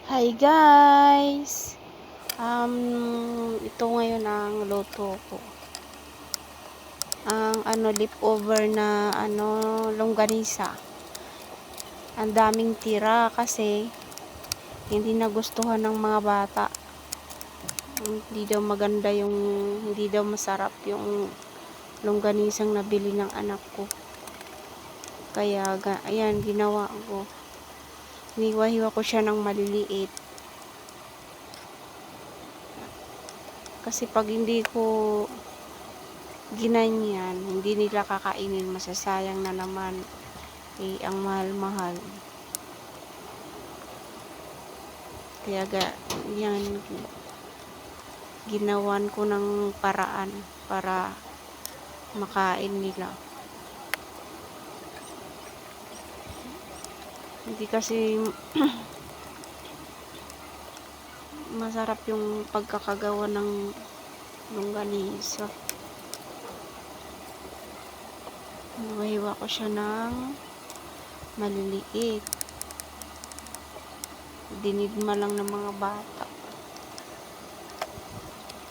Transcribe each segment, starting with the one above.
Hi guys! Ito ngayon ang luto ko. Ang leftover na longganisa. Ang daming tira kasi hindi nagustuhan ng mga bata. Hindi daw maganda hindi daw masarap yung longganisang nabili ng anak ko. Kaya ayan, ginawa ko. Hiniwa-hiwa ko siya ng maliliit. Kasi pag hindi ko ginanyan, hindi nila kakainin, masasayang na naman. Ang mahal-mahal. Kaya yan, ginawan ko ng paraan para makain nila. Hindi kasi masarap yung pagkakagawa ng longganisa. Hiwa ko siya ng maliliit. Dinidma lang ng mga bata.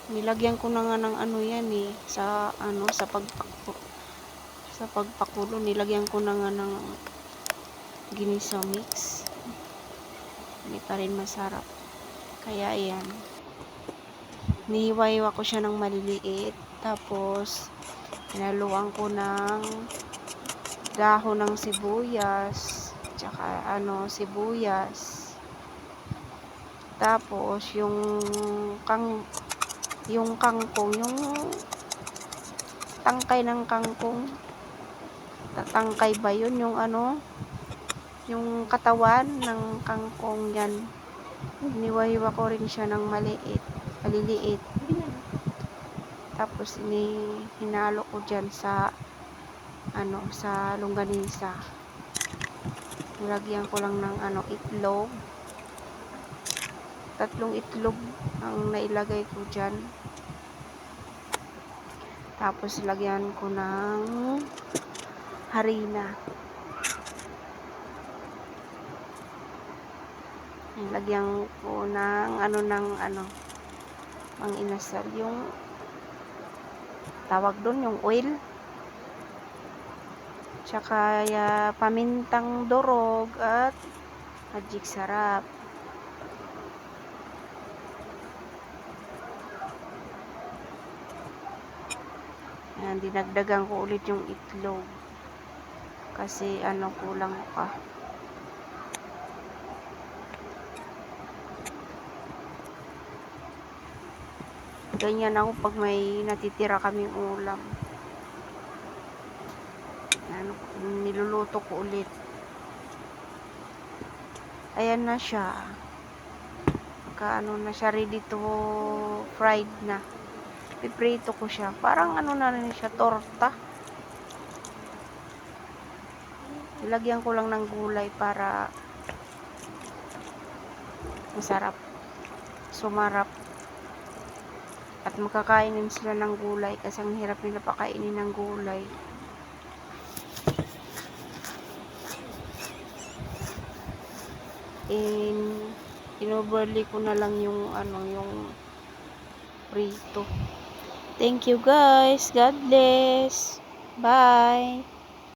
Nilagyan ko na nga ng yan sa pagpakulo, nilagyan ko na nga ng ginisa mix. Hindi pa rin masarap. Kaya ayan. Nihiwa-hiwa ko siya ng maliliit. Tapos hinaluan ko ng dahon ng sibuyas, tsaka sibuyas. Tapos yung kangkong, yung tangkay ng kangkong. Tatangkay ba yun? Yung katawan ng kangkong yan. Hiniwa-hiwa ko rin siya ng maliliit. Tapos hinalo ko dyan sa longganisa. Nilagyan ko lang ng itlog. 3 itlog ang nailagay ko dyan. Tapos lagyan ko ng harina. Lagyan ko ng ang inasal, yung tawag doon, yung oil. Tsaka pamintang durog at magic sarap. Ayan, dinagdagan ko ulit yung itlog. Kasi kulang pa. Ganyan ako pag may natitira kaming ulam. Niluluto ko ulit. Ayan na siya. Na siya, ready to fried na. Piprito ko siya. Parang na rin siya, torta. Ilagyan ko lang ng gulay para masarap. Sumarap. At makakainin sila ng gulay kasi ang hirap nila pakainin ng gulay. Inoverly ko na lang yung prito. Thank you guys. God bless. Bye.